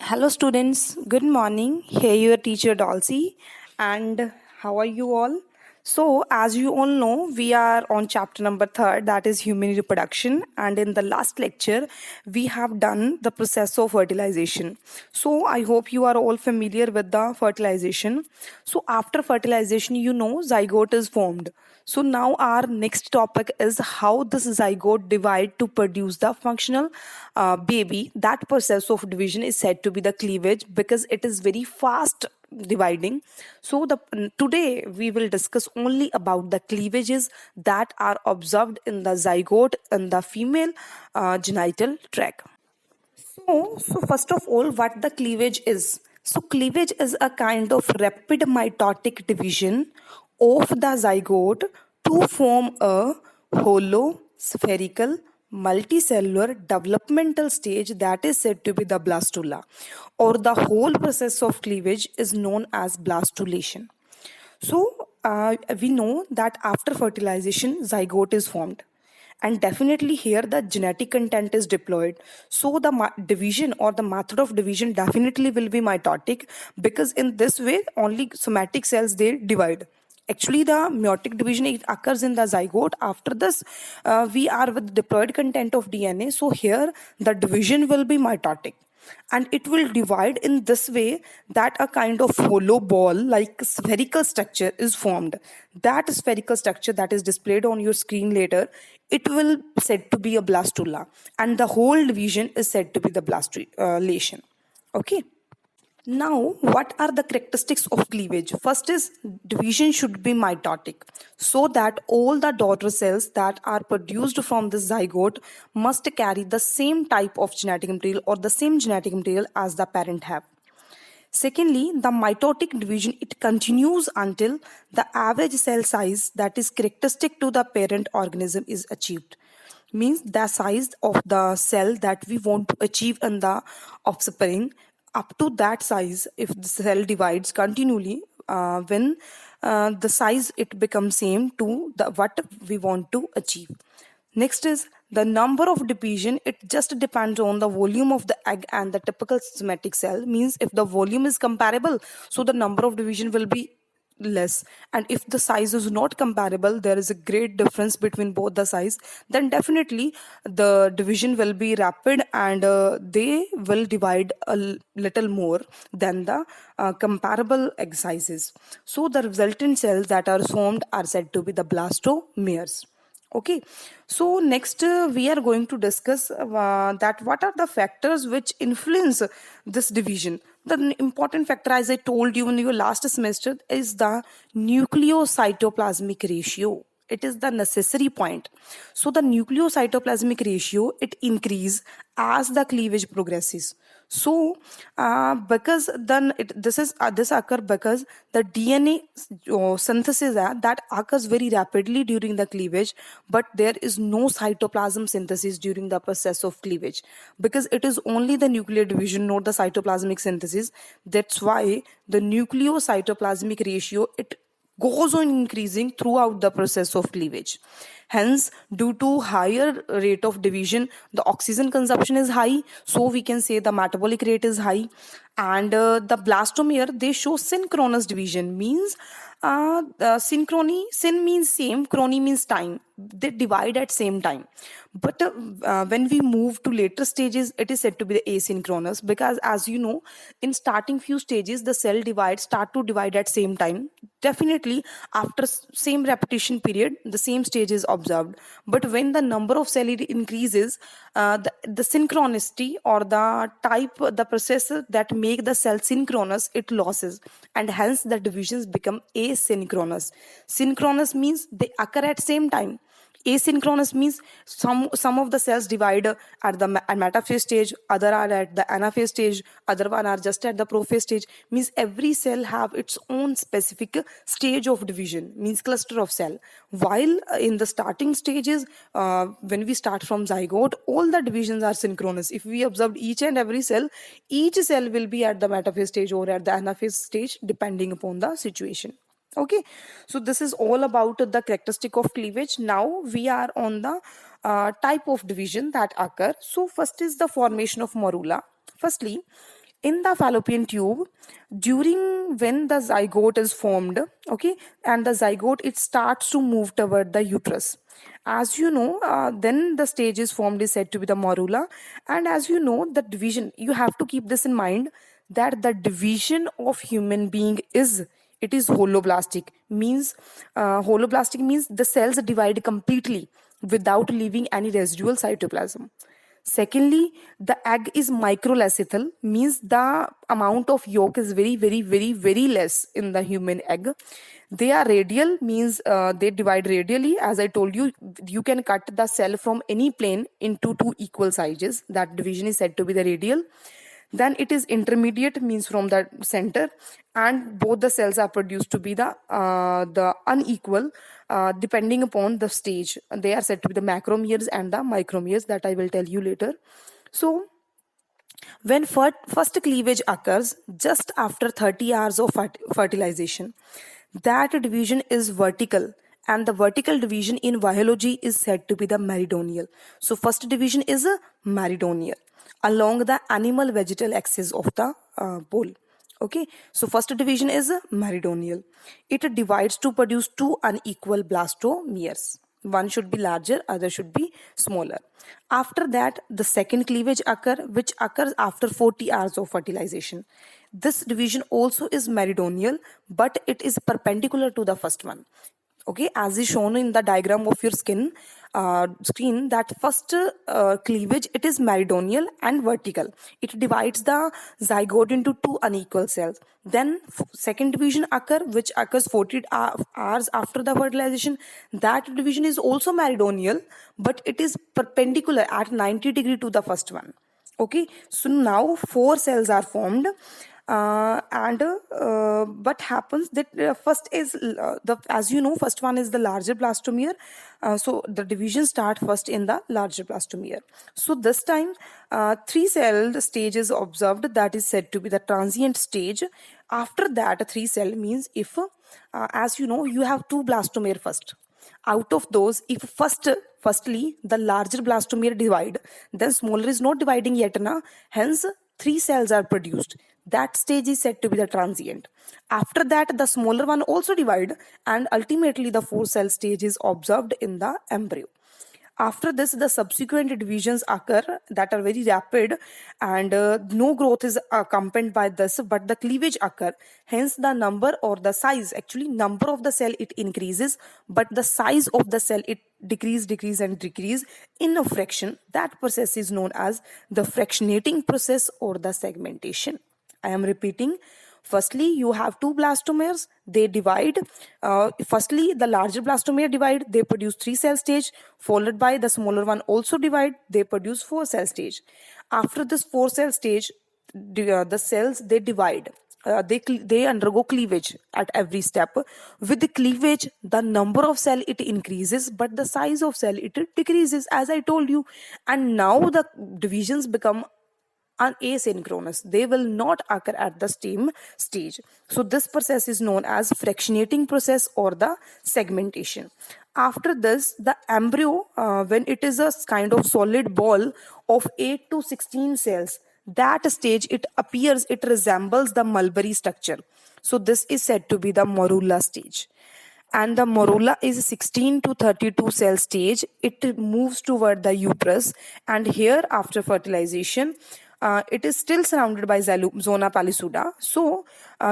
Hello, students. Good morning. Here, your teacher Dalsy, and how are you all? So, as you all know, we are on chapter number third, that is human reproduction. And in the last lecture, we have done the process of fertilization. So, I hope you are all familiar with the fertilization. So, after fertilization, zygote is formed. So now our next topic is how this zygote divide to produce the functional baby. That process of division is said to be the cleavage because it is very fast dividing. So the today we will discuss only about the cleavages that are observed in the zygote and the female genital tract. So first of all, what the cleavage is? So cleavage is a kind of rapid mitotic division of the zygote to form a hollow, spherical, multicellular developmental stage that is said to be the blastula, or the whole process of cleavage is known as blastulation. So we know that after fertilization, zygote is formed. And definitely here the genetic content is deployed. So the division or the method of division definitely will be mitotic because in this way only somatic cells they divide. Actually, the meiotic division it occurs in the zygote. After this, we are with deployed content of DNA. So here the division will be mitotic and it will divide in this way that a kind of hollow ball like spherical structure is formed. That spherical structure that is displayed on your screen later, it will said to be a blastula, and the whole division is said to be the blastulation. Okay. Now, what are the characteristics of cleavage? First is division should be mitotic, so that all the daughter cells that are produced from the zygote must carry the same type of genetic material or the same genetic material as the parent have. Secondly, the mitotic division it continues until the average cell size that is characteristic to the parent organism is achieved. Means the size of the cell that we want to achieve in the offspring, up to that size if the cell divides continually, when the size it becomes same to the what we want to achieve. Next is the number of division. It just depends on the volume of the egg and the typical somatic cell. Means if the volume is comparable, so the number of division will be less, and if the size is not comparable, there is a great difference between both the size, then definitely the division will be rapid and they will divide a little more than the comparable egg sizes. So the resultant cells that are formed are said to be the blastomeres. Okay, so next we are going to discuss that what are the factors which influence this division. The important factor, as I told you in your last semester, is the nucleocytoplasmic ratio. It is the necessary point. So the nucleocytoplasmic ratio it increase as the cleavage progresses. So because then this occur because the DNA synthesis that occurs very rapidly during the cleavage, but there is no cytoplasm synthesis during the process of cleavage because it is only the nuclear division, not the cytoplasmic synthesis. That's why the nucleocytoplasmic ratio it goes on increasing throughout the process of cleavage. Hence, due to higher rate of division, the oxygen consumption is high, so we can say the metabolic rate is high. And the blastomere they show synchronous division. Means the synchrony, syn means same, chrony means time, they divide at same time. But when we move to later stages, it is said to be the asynchronous, because as you know, in starting few stages the cell divide start to divide at same time. Definitely after same repetition period the same stage is observed. But when the number of cell increases, the synchronicity or the type, the process that make the cell synchronous it losses, and hence the divisions become asynchronous. Synchronous means they occur at same time. Asynchronous means some of the cells divide at the metaphase stage, other are at the anaphase stage, other one are just at the prophase stage. Means every cell have its own specific stage of division, means cluster of cell. While in the starting stages, when we start from zygote, all the divisions are synchronous. If we observed each and every cell, each cell will be at the metaphase stage or at the anaphase stage depending upon the situation. Okay, so this is all about the characteristic of cleavage. Now we are on the type of division that occur. So first is the formation of morula. Firstly, in the fallopian tube during when the zygote is formed, okay, and the zygote it starts to move toward the uterus. As you know, then the stage is formed is said to be the morula. And as you know, the division, you have to keep this in mind, that the division of human being is, it is holoblastic. Means holoblastic means the cells divide completely without leaving any residual cytoplasm. Secondly, the egg is microlacethal, means the amount of yolk is very, very, very, very less in the human egg. They are radial, means they divide radially. As I told you, you can cut the cell from any plane into two equal sizes. That division is said to be the radial. Then it is intermediate, means from the center, and both the cells are produced to be the unequal, depending upon the stage. They are said to be the macromeres and the micromeres, that I will tell you later. So when first cleavage occurs just after 30 hours of fertilization, that division is vertical, and the vertical division in biology is said to be the meridonial. So first division is a meridonial along the animal vegetal axis of the pole. Okay, so first division is meridonial. It divides to produce two unequal blastomeres. One should be larger, other should be smaller. After that, the second cleavage which occurs after 40 hours of fertilization. This division also is meridonial, but it is perpendicular to the first one. Okay, as is shown in the diagram of your screen, that first cleavage, it is meridonial and vertical. It divides the zygote into two unequal cells. Then second division which occurs 40 hours after the fertilization. That division is also meridonial, but it is perpendicular at 90 degree to the first one. Okay, so now four cells are formed. And what happens that first is as you know, first one is the larger blastomere. So the division start first in the larger blastomere. So this time three celled stage is observed, that is said to be the transient stage. After that, three cell means if as you know, you have two blastomere first. Out of those, if firstly the larger blastomere divide, then smaller is not dividing yet na, hence three cells are produced. That stage is said to be the transient. After that, the smaller one also divide, and ultimately the four cell stage is observed in the embryo. After this, the subsequent divisions occur that are very rapid, and no growth is accompanied by this, but the cleavage occur. Hence, the number or the size, actually number of the cell, it increases, but the size of the cell, it decrease in a fraction. That process is known as the fractionating process or the segmentation. I am repeating. Firstly, you have two blastomeres, they divide. Firstly, the larger blastomere divide, they produce three cell stage, followed by the smaller one also divide, they produce four cell stage. After this four cell stage, the cells, they divide. They undergo cleavage at every step. With the cleavage, the number of cell, it increases, but the size of cell, it decreases, as I told you. And now the divisions become asynchronous. They will not occur at the same stage. So this process is known as fractionating process or the segmentation. After this, the embryo, when it is a kind of solid ball of 8 to 16 cells, that stage, it appears, it resembles the mulberry structure. So this is said to be the morula stage. And the morula is 16 to 32 cell stage. It moves toward the uterus, and here after fertilization, it is still surrounded by zona palissuda. So,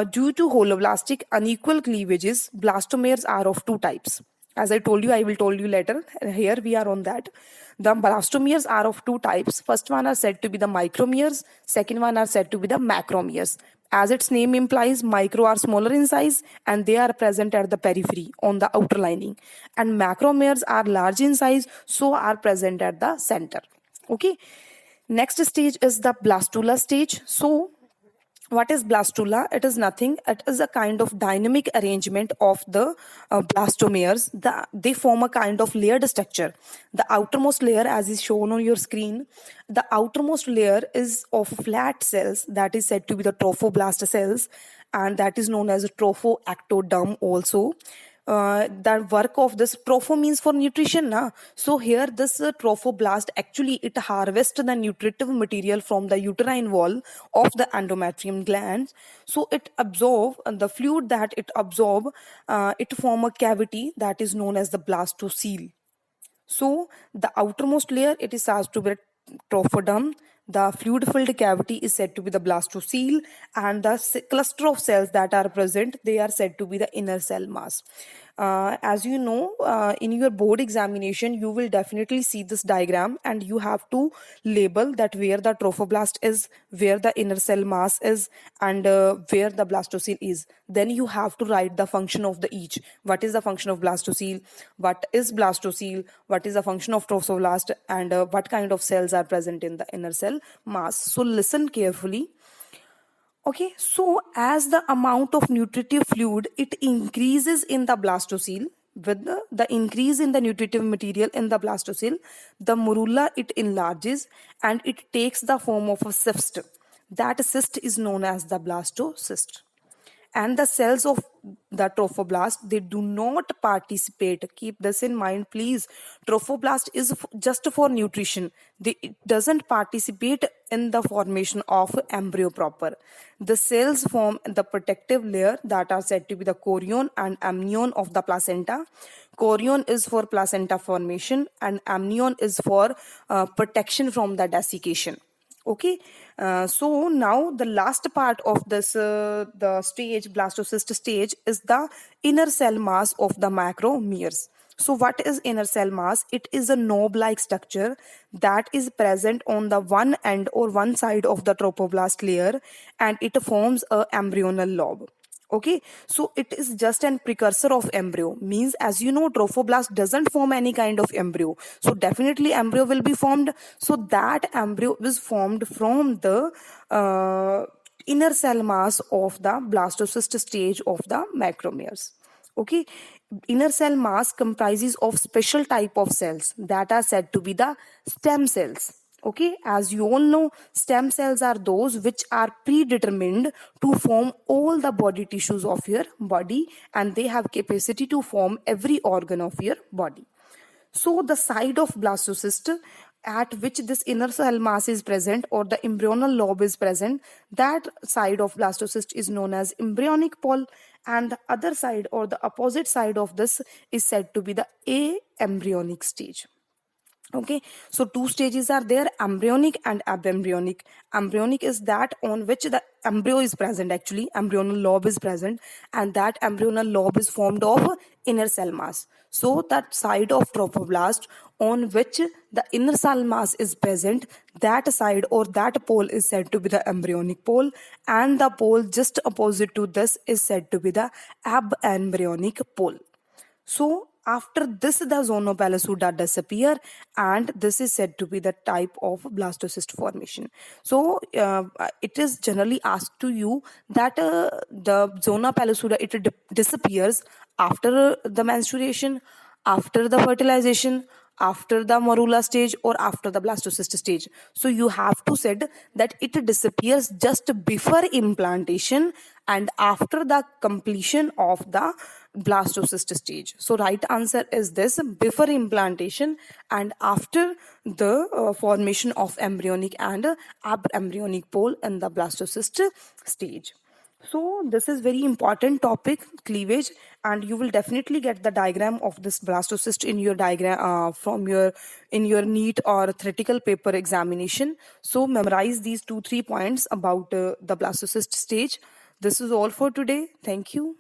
due to holoblastic unequal cleavages, blastomeres are of two types. As I told you, I will tell you later. Here we are on that. The blastomeres are of two types. First one are said to be the micromeres. Second one are said to be the macromeres. As its name implies, micro are smaller in size and they are present at the periphery on the outer lining. And macromeres are large in size, so are present at the center. Okay. Next stage is the blastula stage. So, what is blastula? It is nothing. It is a kind of dynamic arrangement of the blastomeres. They form a kind of layered structure. The outermost layer, as is shown on your screen, the outermost layer is of flat cells, that is said to be the trophoblast cells, and that is known as trophoectoderm also. the work of this tropho means for nutrition na. So here this trophoblast actually it harvests the nutritive material from the uterine wall of the endometrium glands. So it absorb the fluid that it absorb, it form a cavity that is known as the blastocele. So the outermost layer it is said to be trophoderm. The fluid-filled cavity is said to be the blastocele, and the cluster of cells that are present they are said to be the inner cell mass. As you know, in your board examination, you will definitely see this diagram, and you have to label that where the trophoblast is, where the inner cell mass is, and where the blastocele is. Then you have to write the function of the each. What is the function of blastocele? What is blastocele? What is the function of trophoblast? And what kind of cells are present in the inner cell mass? So listen carefully. Okay, so as the amount of nutritive fluid it increases in the blastocele, with the increase in the nutritive material in the blastocele, the morula it enlarges and it takes the form of a cyst. That cyst is known as the blastocyst. And the cells of the trophoblast they do not participate. Keep this in mind, please. Trophoblast is just for nutrition. It doesn't participate in the formation of embryo proper. The cells form the protective layer that are said to be the chorion and amnion of the placenta. Chorion is for placenta formation and amnion is for protection from the desiccation. Okay, so now the last part of this the stage blastocyst stage is the inner cell mass of the macromeres. So what is inner cell mass? It is a knob-like structure that is present on the one end or one side of the trophoblast layer, and it forms a embryonal lobe. Okay, so it is just an precursor of embryo. Means, as you know, trophoblast doesn't form any kind of embryo. So definitely embryo will be formed. So that embryo is formed from the inner cell mass of the blastocyst stage of the macromeres. Okay, inner cell mass comprises of special type of cells that are said to be the stem cells. Okay, as you all know, stem cells are those which are predetermined to form all the body tissues of your body, and they have capacity to form every organ of your body. So the side of blastocyst at which this inner cell mass is present or the embryonal lobe is present, that side of blastocyst is known as embryonic pole, and the other side or the opposite side of this is said to be the aembryonic stage. Okay, so two stages are there, embryonic and abembryonic. Embryonic is that on which the embryo is present, actually embryonal lobe is present, and that embryonal lobe is formed of inner cell mass. So that side of trophoblast on which the inner cell mass is present, that side or that pole is said to be the embryonic pole, and the pole just opposite to this is said to be the abembryonic pole. So after this, the zona pellucida disappear, and this is said to be the type of blastocyst formation. So it is generally asked to you that the zona pellucida it disappears after the menstruation, after the fertilization, after the morula stage, or after the blastocyst stage. So you have to said that it disappears just before implantation and after the completion of the blastocyst stage. So right answer is this: before implantation and after the formation of embryonic and abembryonic pole in the blastocyst stage. So this is very important topic, cleavage, and you will definitely get the diagram of this blastocyst in your diagram from your in your NEET or theoretical paper examination. So memorize these 2-3 points about the blastocyst stage. This is all for today. Thank you.